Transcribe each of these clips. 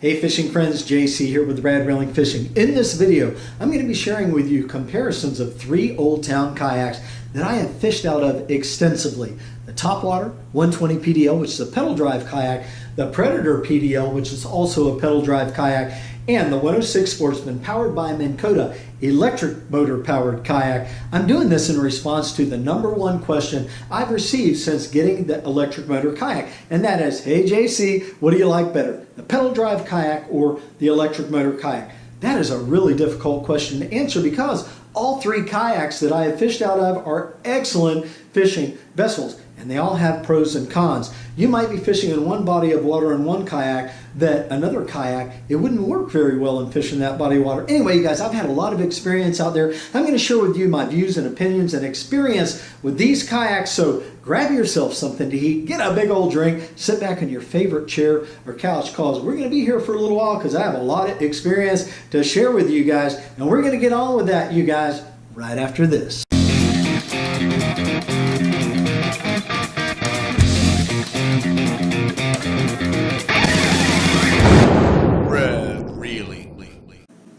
Hey fishing friends, JC here with Brad Railing Fishing. In this video, I'm going to be sharing with you comparisons of 3 Old Town kayaks that I have fished out of extensively. The Topwater 120 PDL, which is a pedal drive kayak, the Predator PDL, which is also a pedal drive kayak, and the 106 Sportsman powered by Minn Kota electric motor powered kayak. I'm doing this in response to the #1 question I've received since getting the electric motor kayak, and that is, hey JC, what do you like better, the pedal drive kayak or the electric motor kayak? That is a really difficult question to answer because all 3 kayaks that I have fished out of are excellent fishing vessels, and they all have pros and cons. You might be fishing in one body of water in one kayak that another kayak, it wouldn't work very well in fishing that body of water. Anyway, you guys, I've had a lot of experience out there. I'm going to share with you my views and opinions and experience with these kayaks. So grab yourself something to eat, get a big old drink, sit back in your favorite chair or couch, because we're going to be here for a little while because I have a lot of experience to share with you guys, and we're going to get on with that, you guys, right after this.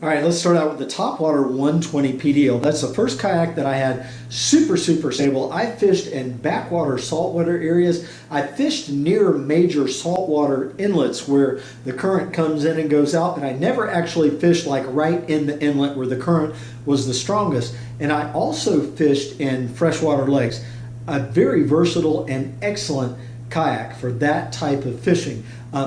All right, let's start out with the Topwater 120 PDL. That's the first kayak that I had, super stable. I fished in backwater saltwater areas. I fished near major saltwater inlets where the current comes in and goes out, and I never actually fished like right in the inlet where the current was the strongest. And I also fished in freshwater lakes. A very versatile and excellent kayak for that type of fishing.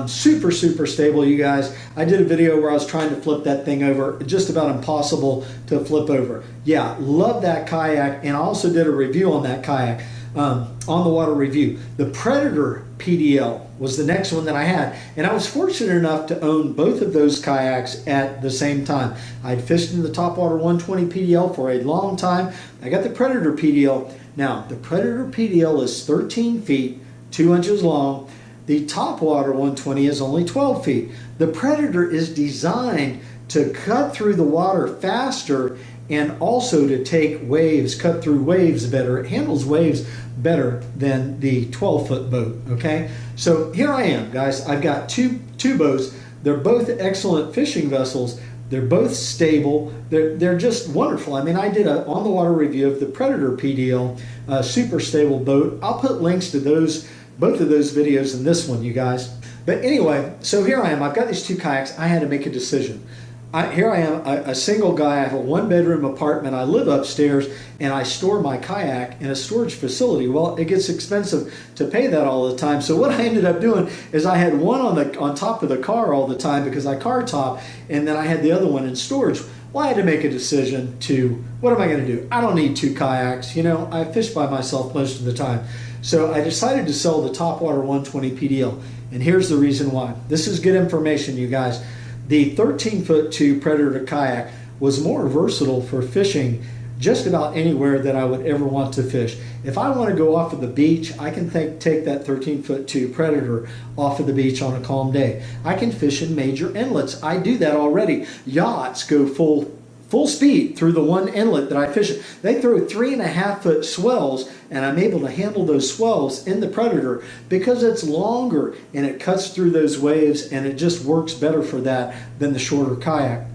Super stable, you guys. I did a video where I was trying to flip that thing over, just about impossible to flip over. Yeah, love that kayak, and I also did a review on that kayak, on the water review. The Predator PDL was the next one that I had, and I was fortunate enough to own both of those kayaks at the same time. I'd fished in the Topwater 120 PDL for a long time. I got the Predator PDL. Now, the Predator PDL is 13 feet, 2 inches long. The Topwater 120 is only 12 feet. The Predator is designed to cut through the water faster and also to take waves, cut through waves better. It handles waves better than the 12-foot boat, okay? So here I am, guys. I've got two boats. They're both excellent fishing vessels. They're both stable. They're just wonderful. I mean, I did an on-the-water review of the Predator PDL, super stable boat. I'll put links to both of those videos in this one, you guys. But anyway, so here I am. I've got these 2 kayaks. I had to make a decision. Here I am, a single guy. I have a 1-bedroom apartment. I live upstairs, and I store my kayak in a storage facility. Well, it gets expensive to pay that all the time. So what I ended up doing is I had one on top of the car all the time because I car top, and then I had the other one in storage. Well, I had to make a decision to, what am I going to do? I don't need 2 kayaks. You know, I fish by myself most of the time. So I decided to sell the Topwater 120 PDL, and here's the reason why. This is good information, you guys. The 13-foot-2 Predator kayak was more versatile for fishing just about anywhere that I would ever want to fish. If I want to go off of the beach, I can take that 13-foot-2 Predator off of the beach on a calm day. I can fish in major inlets. I do that already. Yachts go full speed through the one inlet that I fish in. They throw 3.5-foot swells, and I'm able to handle those swells in the Predator because it's longer and it cuts through those waves, and it just works better for that than the shorter kayak.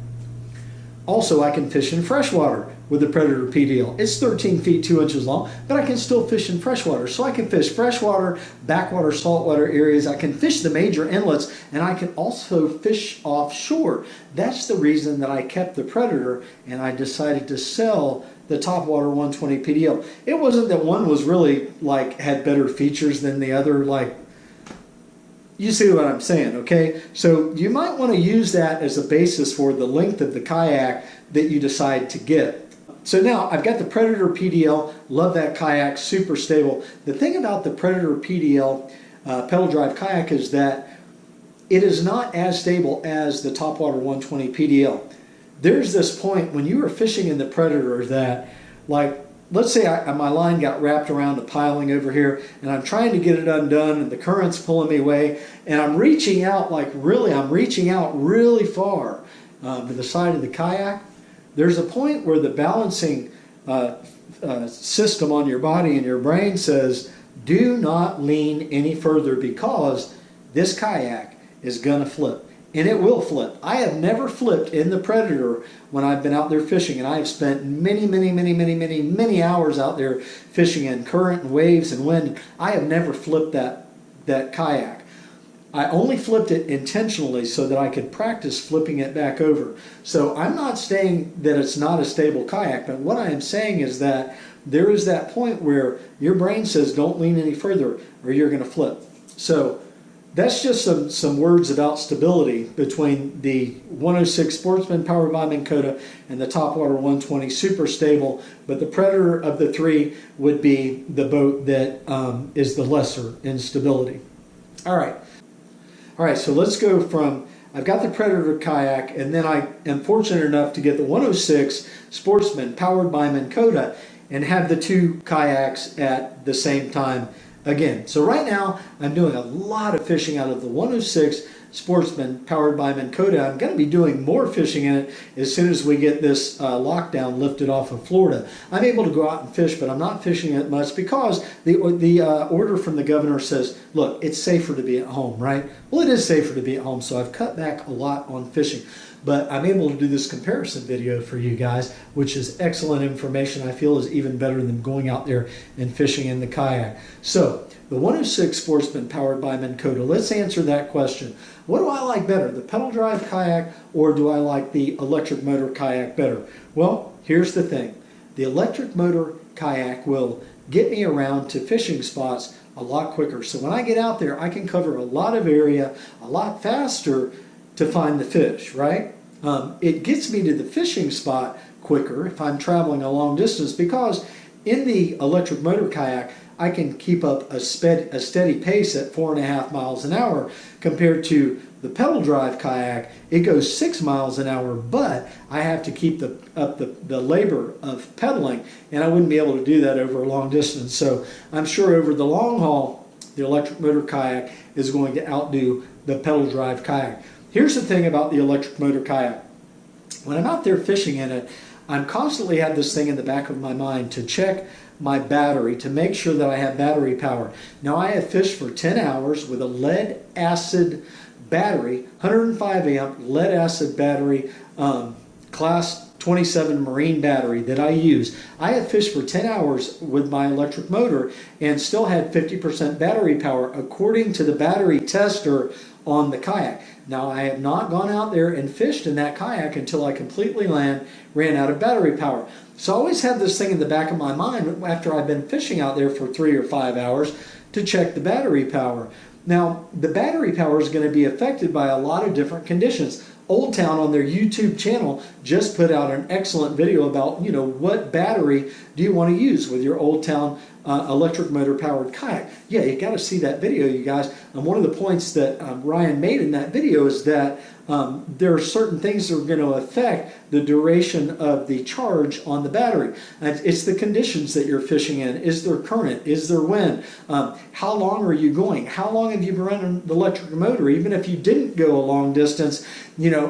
Also, I can fish in freshwater with the Predator PDL. It's 13 feet 2 inches long, but I can still fish in freshwater. So I can fish freshwater, backwater, saltwater areas. I can fish the major inlets, and I can also fish offshore. That's the reason that I kept the Predator, and I decided to sell the Topwater 120 PDL. It wasn't that one was really had better features than the other, you see what I'm saying, okay? So you might want to use that as a basis for the length of the kayak that you decide to get. So now I've got the Predator PDL, love that kayak, super stable. The thing about the Predator PDL pedal drive kayak is that it is not as stable as the Topwater 120 PDL. There's this point when you are fishing in the Predator that, let's say my line got wrapped around a piling over here, and I'm trying to get it undone, and the current's pulling me away, and I'm reaching out really far to the side of the kayak. There's a point where the balancing system on your body and your brain says, do not lean any further because this kayak is going to flip. and it will flip. I have never flipped in the Predator when I've been out there fishing, and I have spent many hours out there fishing in current and waves and wind. I have never flipped that kayak. I only flipped it intentionally so that I could practice flipping it back over. So I'm not saying that it's not a stable kayak, but what I am saying is that there is that point where your brain says don't lean any further or you're going to flip. So that's just some words about stability between the 106 Sportsman powered by Minn Kota and the Topwater 120, super stable, but the Predator of the three would be the boat that is the lesser in stability. All right, so let's go from, I've got the Predator kayak, and then I am fortunate enough to get the 106 Sportsman powered by Minn Kota and have the two kayaks at the same time again. So right now, I'm doing a lot of fishing out of the 106 Sportsman powered by Minn Kota. I'm going to be doing more fishing in it as soon as we get this lockdown lifted off of Florida. I'm able to go out and fish, but I'm not fishing it much because the order from the governor says, look, it's safer to be at home, right? Well, it is safer to be at home, so I've cut back a lot on fishing. But I'm able to do this comparison video for you guys, which is excellent information. I feel is even better than going out there and fishing in the kayak. So the 106 Sportsman powered by Minn Kota, let's answer that question. What do I like better, the pedal drive kayak, or do I like the electric motor kayak better? Well, here's the thing. The electric motor kayak will get me around to fishing spots a lot quicker. So when I get out there, I can cover a lot of area a lot faster to find the fish, right? It gets me to the fishing spot quicker if I'm traveling a long distance, because in the electric motor kayak, I can keep up a steady pace at 4.5 miles an hour, compared to the pedal drive kayak. It goes 6 miles an hour, but I have to keep up the labor of pedaling, and I wouldn't be able to do that over a long distance. So I'm sure over the long haul, the electric motor kayak is going to outdo the pedal drive kayak. Here's the thing about the electric motor kayak. When I'm out there fishing in it, I'm constantly have this thing in the back of my mind to check my battery to make sure that I have battery power. Now, I have fished for 10 hours with a lead acid battery, 105 amp lead acid battery, class 27 marine battery that I use. I have fished for 10 hours with my electric motor and still had 50% battery power according to the battery tester on the kayak. Now, I have not gone out there and fished in that kayak until I completely ran out of battery power. So I always have this thing in the back of my mind after I've been fishing out there for 3 or 5 hours to check the battery power. Now, the battery power is going to be affected by a lot of different conditions. Old Town on their YouTube channel just put out an excellent video about, what battery do you want to use with your Old Town electric motor powered kayak. Yeah, you got to see that video, you guys. And one of the points that Ryan made in that video is that there are certain things that are going to affect the duration of the charge on the battery. And it's the conditions that you're fishing in. Is there current? Is there wind? How long are you going? How long have you been running the electric motor? Even if you didn't go a long distance,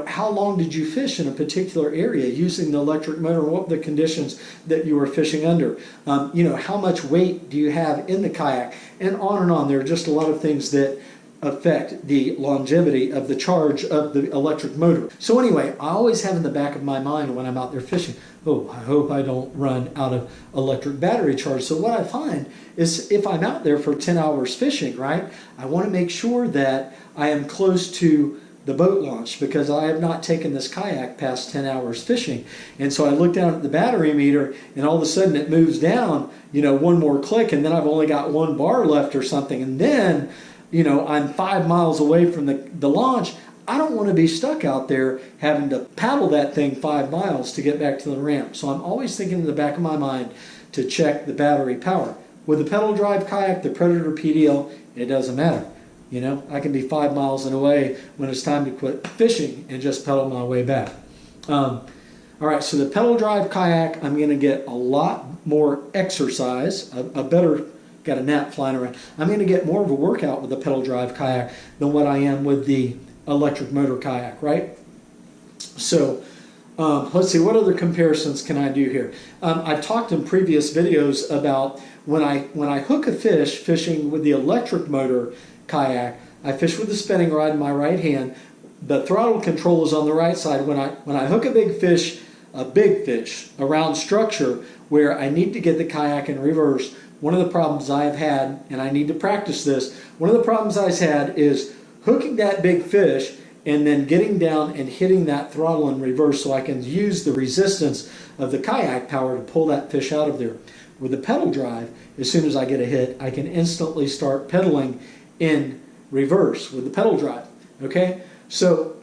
how long did you fish in a particular area using the electric motor? What were the conditions that you were fishing under? How much weight do you have in the kayak? And on and on. There are just a lot of things that affect the longevity of the charge of the electric motor. So anyway, I always have in the back of my mind when I'm out there fishing, I hope I don't run out of electric battery charge. So what I find is if I'm out there for 10 hours fishing, right, I want to make sure that I am close to the boat launch, because I have not taken this kayak past 10 hours fishing. And so I look down at the battery meter, and all of a sudden it moves down, one more click, and then I've only got 1 bar left or something. And then, I'm 5 miles away from the launch. I don't want to be stuck out there having to paddle that thing 5 miles to get back to the ramp. So I'm always thinking in the back of my mind to check the battery power. With the pedal drive kayak, the Predator PDL, it doesn't matter. I can be 5 miles away when it's time to quit fishing and just pedal my way back. All right, so the pedal drive kayak, I'm going to get a lot more exercise, got a gnat flying around. I'm going to get more of a workout with the pedal drive kayak than what I am with the electric motor kayak, right? So let's see, what other comparisons can I do here? I've talked in previous videos about when I hook a fish fishing with the electric motor kayak, I fish with the spinning rod in my right hand. the throttle control is on the right side. When I hook a big fish, around structure where I need to get the kayak in reverse, one of the problems I've had, and I need to practice this, one of the problems I've had is hooking that big fish and then getting down and hitting that throttle in reverse so I can use the resistance of the kayak power to pull that fish out of there. With the pedal drive, as soon as I get a hit, I can instantly start pedaling in reverse with the pedal drive, okay? So,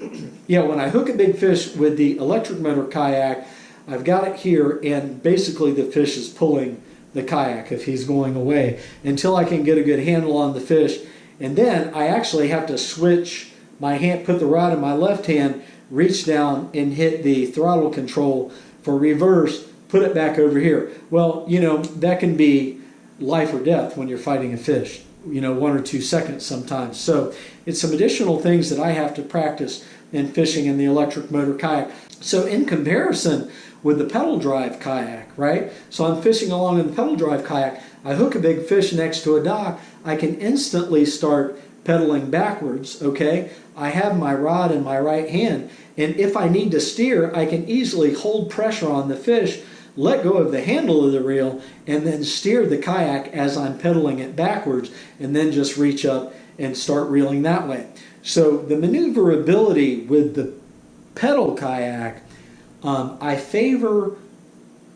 yeah, when I hook a big fish with the electric motor kayak, I've got it here, and basically the fish is pulling the kayak if he's going away until I can get a good handle on the fish. And then I actually have to switch my hand, put the rod in my left hand, reach down and hit the throttle control for reverse, put it back over here. Well, you know, that can be life or death when you're fighting a fish, you know, 1 or 2 seconds sometimes. So it's some additional things that I have to practice in fishing in the electric motor kayak. So in comparison with the pedal drive kayak, right? So I'm fishing along in the pedal drive kayak, I hook a big fish next to a dock, I can instantly start pedaling backwards, okay? I have my rod in my right hand, and if I need to steer, I can easily hold pressure on the fish, let go of the handle of the reel, and then steer the kayak as I'm pedaling it backwards, and then just reach up and start reeling that way. So the maneuverability with the pedal kayak, I favor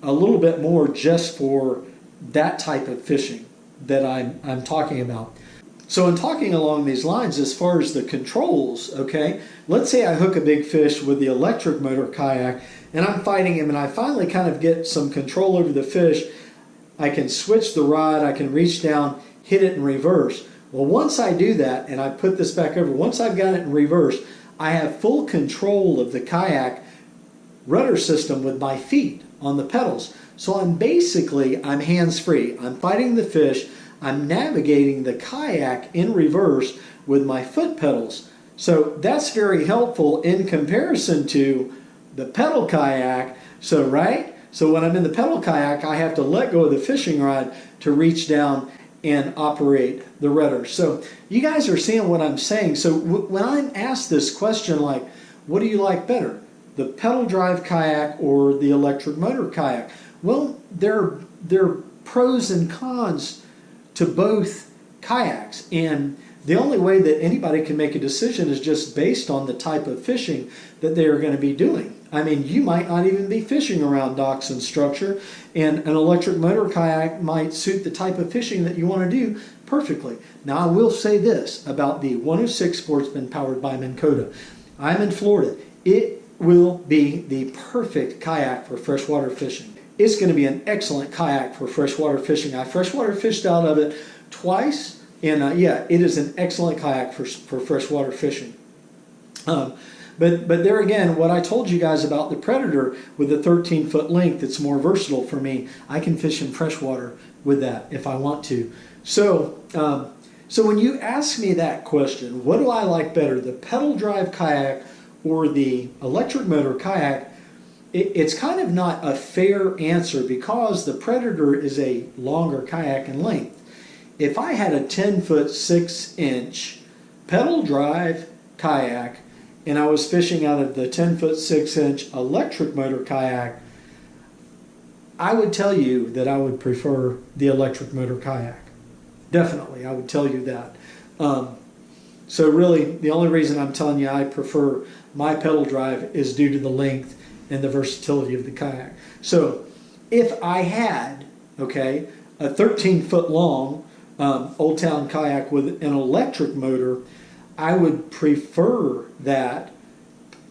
a little bit more just for that type of fishing that I'm talking about. So in talking along these lines, as far as the controls, okay, let's say I hook a big fish with the electric motor kayak and I'm fighting him and I finally kind of get some control over the fish. I can switch the rod, I can reach down, hit it in reverse. Well, once I do that and I put this back over, once I've got it in reverse, I have full control of the kayak rudder system with my feet on the pedals. So I'm hands-free. I'm fighting the fish. I'm navigating the kayak in reverse with my foot pedals. So that's very helpful in comparison to the pedal kayak. So, right? So when I'm in the pedal kayak, I have to let go of the fishing rod to reach down and operate the rudder. So you guys are seeing what I'm saying. So when I'm asked this question, like, what do you like better, the pedal drive kayak or the electric motor kayak? Well, there are pros and cons to both kayaks, and the only way that anybody can make a decision is just based on the type of fishing that they are going to be doing. I mean, you might not even be fishing around docks and structure, and an electric motor kayak might suit the type of fishing that you want to do perfectly. Now, I will say this about the 106 Sportsman powered by Minn Kota. I'm in Florida. It will be the perfect kayak for freshwater fishing. It's going to be an excellent kayak for freshwater fishing. I freshwater fished out of it twice, and yeah, it is an excellent kayak for freshwater fishing. But there again, what I told you guys about the Predator with a 13-foot length, it's more versatile for me. I can fish in freshwater with that if I want to. So when you ask me that question, what do I like better, the pedal drive kayak or the electric motor kayak? It's kind of not a fair answer because the Predator is a longer kayak in length. If I had a 10-foot 6-inch pedal drive kayak and I was fishing out of the 10-foot 6-inch electric motor kayak, I would tell you that I would prefer the electric motor kayak. Definitely, I would tell you that. So really, the only reason I'm telling you I prefer my pedal drive is due to the length and the versatility of the kayak. So if I had, okay, a 13-foot long Old Town kayak with an electric motor, I would prefer that.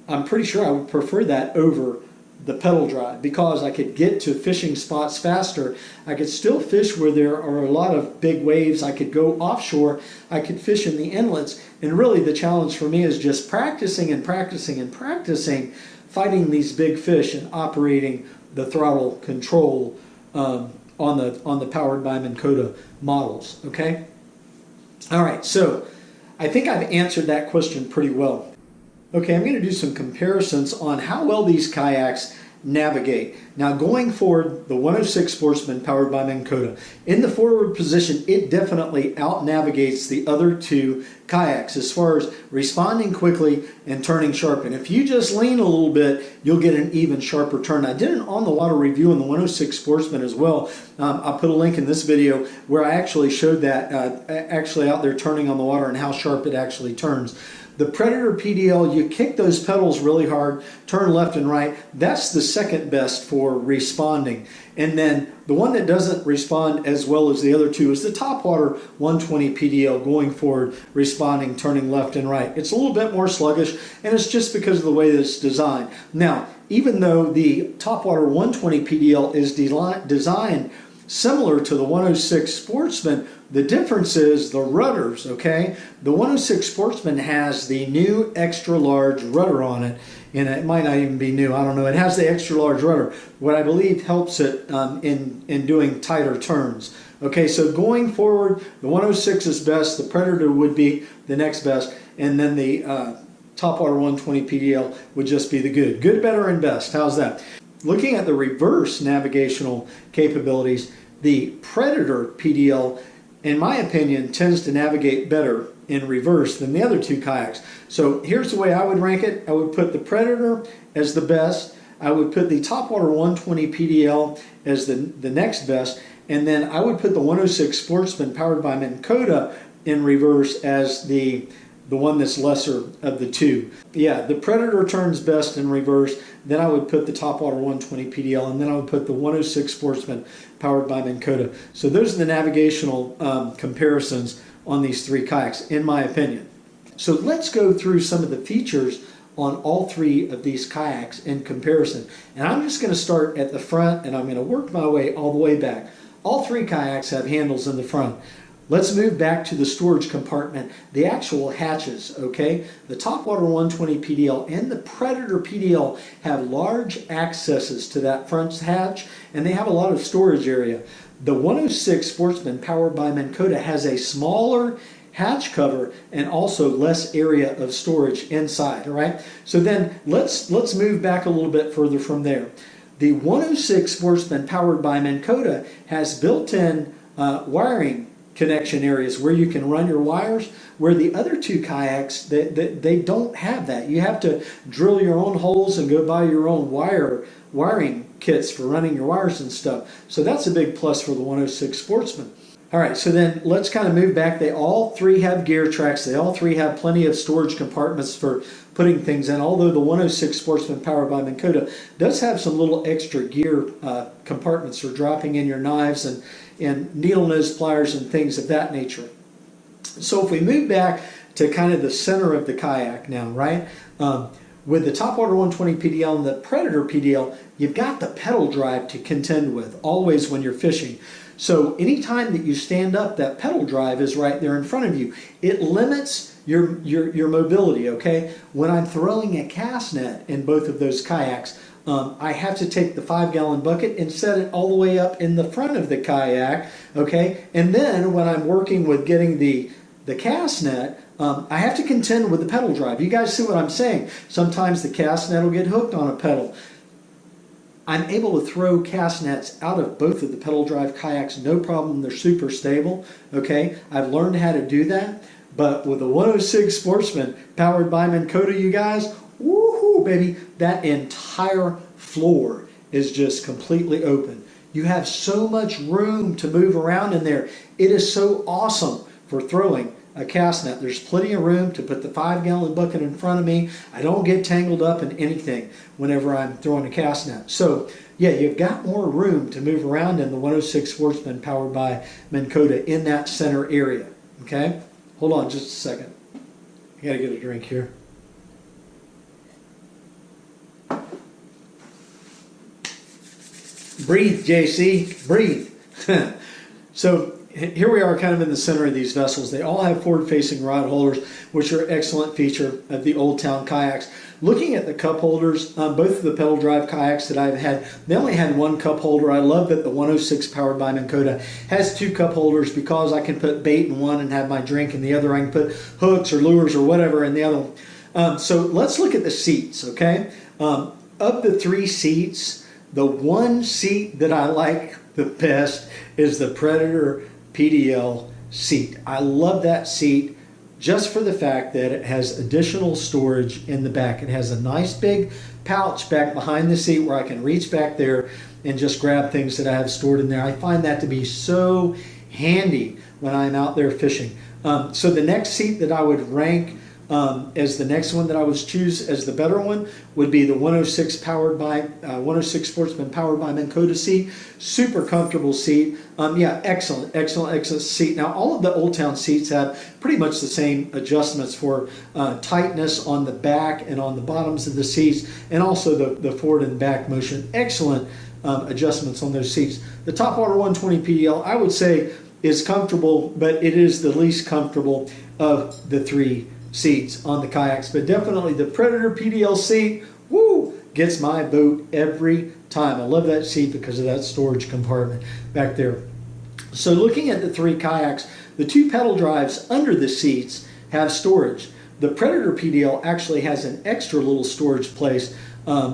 I'm pretty sure I would prefer that over the pedal drive because I could get to fishing spots faster. I could still fish where there are a lot of big waves. I could go offshore. I could fish in the inlets. And really the challenge for me is just practicing and practicing and practicing fighting these big fish and operating the throttle control on the powered by Minn Kota models. Okay? All right, so I think I've answered that question pretty well. Okay, I'm going to do some comparisons on how well these kayaks navigate. Now going forward, the 106 Sportsman powered by Minn Kota. In the forward position, it definitely out-navigates the other two kayaks as far as responding quickly and turning sharp. And if you just lean a little bit, you'll get an even sharper turn. I did an on-the-water review on the 106 Sportsman as well. I'll put a link in this video where I actually showed that actually out there turning on the water and how sharp it actually turns. The Predator PDL, you kick those pedals really hard, turn left and right. That's the second best for responding. And then the one that doesn't respond as well as the other two is the Topwater 120 PDL, going forward, responding, turning left and right. It's a little bit more sluggish, and it's just because of the way that it's designed. Now, even though the Topwater 120 PDL is designed similar to the 106 Sportsman, the difference is the rudders, okay? The 106 Sportsman has the new extra large rudder on it, and it might not even be new, I don't know. It has the extra large rudder, what I believe helps it in doing tighter turns. Okay, so going forward, the 106 is best, the Predator would be the next best, and then the Topwater 120 PDL would just be the good. Good, better, and best. How's that? Looking at the reverse navigational capabilities, the Predator PDL, in my opinion, tends to navigate better in reverse than the other two kayaks. So here's the way I would rank it. I would put the Predator as the best. I would put the Topwater 120 PDL as the next best. And then I would put the 106 Sportsman powered by Minn Kota in reverse as the one that's lesser of the two. Yeah, the Predator turns best in reverse. Then I would put the Topwater 120 PDL, and then I would put the 106 Sportsman powered by Minn Kota. So those are the navigational comparisons on these three kayaks, in my opinion. So let's go through some of the features on all three of these kayaks in comparison. And I'm just going to start at the front, and I'm going to work my way all the way back. All three kayaks have handles in the front. Let's move back to the storage compartment, the actual hatches, okay? The Topwater 120 PDL and the Predator PDL have large accesses to that front hatch, and they have a lot of storage area. The 106 Sportsman powered by Minn Kota has a smaller hatch cover and also less area of storage inside, all right? So then let's move back a little bit further from there. The 106 Sportsman powered by Minn Kota has built-in wiring connection areas where you can run your wires, where the other two kayaks, they don't have that. You have to drill your own holes and go buy your own wiring kits for running your wires and stuff. So that's a big plus for the 106 Sportsman. All right, so then let's kind of move back. They all three have gear tracks. They all three have plenty of storage compartments for putting things in, although the 106 Sportsman powered by Minn Kota does have some little extra gear compartments for dropping in your knives and needle nose pliers and things of that nature. So if we move back to kind of the center of the kayak now, right? With the Topwater 120 PDL and the Predator PDL, you've got the pedal drive to contend with always when you're fishing. So anytime that you stand up, that pedal drive is right there in front of you. It limits your mobility, okay? When I'm throwing a cast net in both of those kayaks, I have to take the 5-gallon bucket and set it all the way up in the front of the kayak, okay? And then when I'm working with getting the cast net, I have to contend with the pedal drive. You guys see what I'm saying? Sometimes the cast net will get hooked on a pedal. I'm able to throw cast nets out of both of the pedal drive kayaks, no problem. They're super stable, okay? I've learned how to do that. But with the 106 Sportsman powered by Minn Kota, you guys, woohoo, baby, that entire floor is just completely open. You have so much room to move around in there. It is so awesome for throwing a cast net. There's plenty of room to put the 5-gallon bucket in front of me. I don't get tangled up in anything whenever I'm throwing a cast net. So yeah, you've got more room to move around in the 106 Sportsman powered by Minn Kota in that center area. Okay, hold on just a second. I gotta get a drink here. Breathe, JC, breathe. So here we are kind of in the center of these vessels. They all have forward-facing rod holders, which are an excellent feature of the Old Town kayaks. Looking at the cup holders, both of the pedal drive kayaks that I've had, they only had one cup holder. I love that the 106 powered by Minn Kota has two cup holders because I can put bait in one and have my drink in the other. I can put hooks or lures or whatever in the other one. So let's look at the seats, okay? of the 3 seats, the one seat that I like the best is the Predator PDL seat. I love that seat just for the fact that it has additional storage in the back. It has a nice big pouch back behind the seat where I can reach back there and just grab things that I have stored in there. I find that to be so handy when I'm out there fishing. So the next seat that I would rank as the next one that I would choose as the better one would be the 106 Sportsman powered by Minn Kota seat. Super comfortable seat. Yeah, excellent seat. Now all of the Old Town seats have pretty much the same adjustments for tightness on the back and on the bottoms of the seats, and also the forward and back motion. Excellent adjustments on those seats. The Topwater 120 PDL, I would say, is comfortable, but it is the least comfortable of the 3 seats on the kayaks. But definitely the Predator PDL seat, woo, gets my vote every time. I love that seat because of that storage compartment back there. So looking at the 3 kayaks, the 2 pedal drives under the seats have storage. The Predator PDL actually has an extra little storage place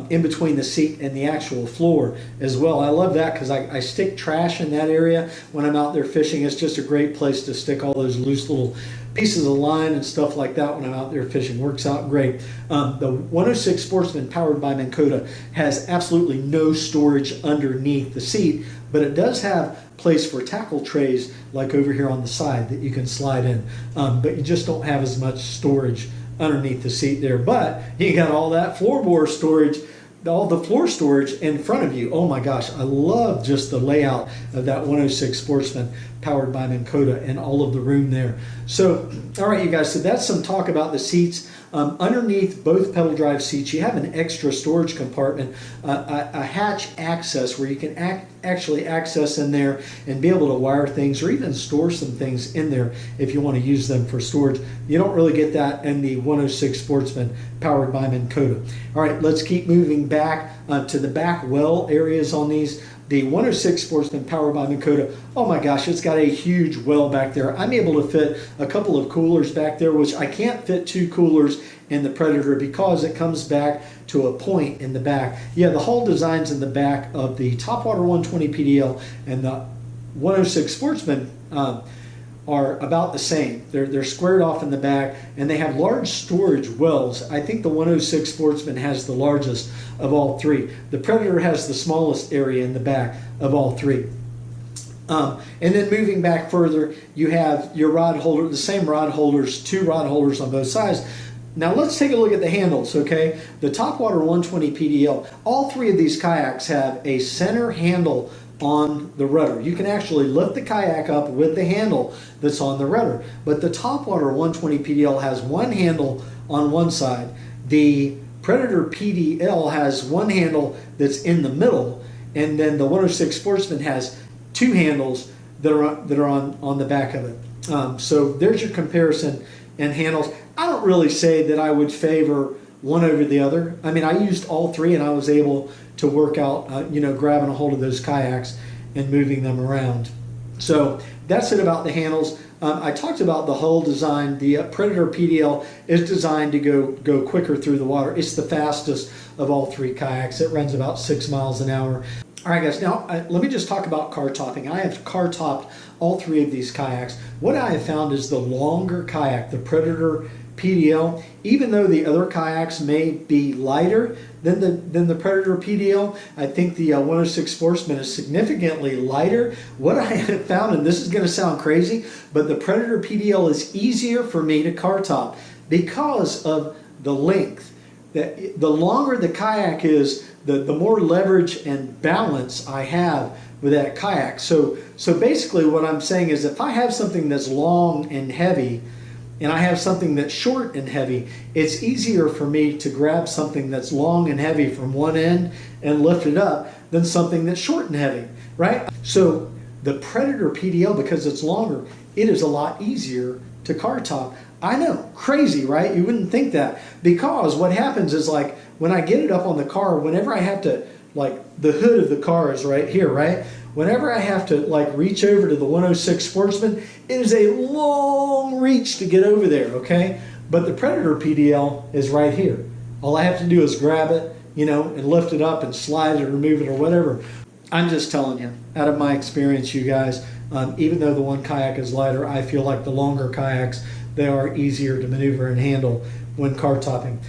in between the seat and the actual floor as well. I love that because I stick trash in that area when I'm out there fishing. It's just a great place to stick all those loose little pieces of line and stuff like that when I'm out there fishing. Works out great. The 106 Sportsman powered by Minn Kota has absolutely no storage underneath the seat, but it does have place for tackle trays like over here on the side that you can slide in, but you just don't have as much storage underneath the seat there. But you got all that floorboard storage, all the floor storage in front of you. Oh my gosh, I love just the layout of that 106 Sportsman powered by Minn Kota and all of the room there. So, all right, you guys, so that's some talk about the seats. Underneath both pedal drive seats, you have an extra storage compartment, a hatch access where you can actually access in there and be able to wire things or even store some things in there if you want to use them for storage. You don't really get that in the 106 Sportsman powered by Minn Kota. All right, let's keep moving back to the back well areas on these. The 106 Sportsman powered by Minn Kota, oh my gosh, it's got a huge well back there. I'm able to fit a couple of coolers back there, which I can't fit 2 coolers in the Predator because it comes back to a point in the back. Yeah, the hull designs in the back of the Topwater 120 PDL and the 106 Sportsman are about the same. They're squared off in the back, and they have large storage wells. I think the 106 Sportsman has the largest of all 3. The Predator has the smallest area in the back of all 3. And then moving back further, you have your rod holder, the same rod holders, 2 rod holders on both sides. Now let's take a look at the handles, okay? The Topwater 120 PDL, all 3 of these kayaks have a center handle on the rudder. You can actually lift the kayak up with the handle that's on the rudder. But the Topwater 120 PDL has one handle on one side. The Predator PDL has one handle that's in the middle, and then the 106 Sportsman has 2 handles that are on the back of it. So there's your comparison in handles. I don't really say that I would favor one over the other. I mean, I used all 3 and I was able to work out, grabbing a hold of those kayaks and moving them around. So that's it about the handles. I talked about the hull design. The Predator PDL is designed to go quicker through the water. It's the fastest of all 3 kayaks. It runs about 6 miles an hour. All right, guys, now let me just talk about car topping. I have car topped all 3 of these kayaks. What I have found is the longer kayak, the Predator PDL, even though the other kayaks may be lighter than the Predator PDL, I think the 106 Sportsman is significantly lighter. What I have found, and this is going to sound crazy, but the Predator PDL is easier for me to car top because of the length. The longer the kayak is, the more leverage and balance I have with that kayak. So basically what I'm saying is if I have something that's long and heavy and I have something that's short and heavy, it's easier for me to grab something that's long and heavy from one end and lift it up than something that's short and heavy, right? So the Predator PDL, because it's longer, it is a lot easier to car top. I know, crazy, right? You wouldn't think that, because what happens is, like, when I get it up on the car, whenever I have to, like, the hood of the car is right here, right? Whenever I have to, like, reach over to the 106 Sportsman, it is a long reach to get over there, okay? But the Predator PDL is right here. All I have to do is grab it and lift it up and slide it or move it or whatever. I'm just telling you, out of my experience, you guys, even though the one kayak is lighter, I feel like the longer kayaks, they are easier to maneuver and handle when car topping.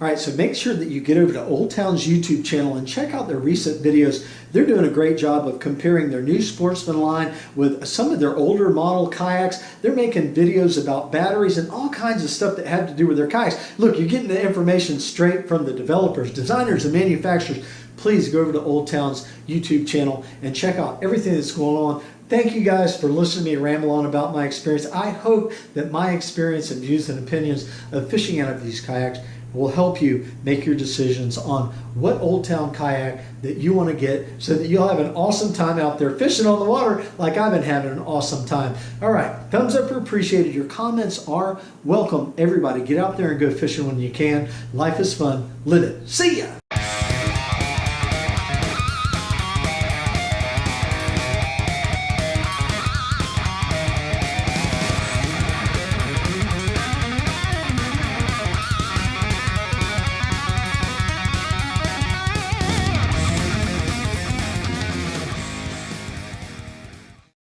All right, so make sure that you get over to Old Town's YouTube channel and check out their recent videos. They're doing a great job of comparing their new Sportsman line with some of their older model kayaks. They're making videos about batteries and all kinds of stuff that have to do with their kayaks. Look, you're getting the information straight from the developers, designers, and manufacturers. Please go over to Old Town's YouTube channel and check out everything that's going on. Thank you guys for listening to me ramble on about my experience. I hope that my experience and views and opinions of fishing out of these kayaks will help you make your decisions on what Old Town kayak that you want to get so that you'll have an awesome time out there fishing on the water like I've been having an awesome time. All right, thumbs up are appreciated. Your comments are welcome. Everybody, get out there and go fishing when you can. Life is fun. Live it. See ya.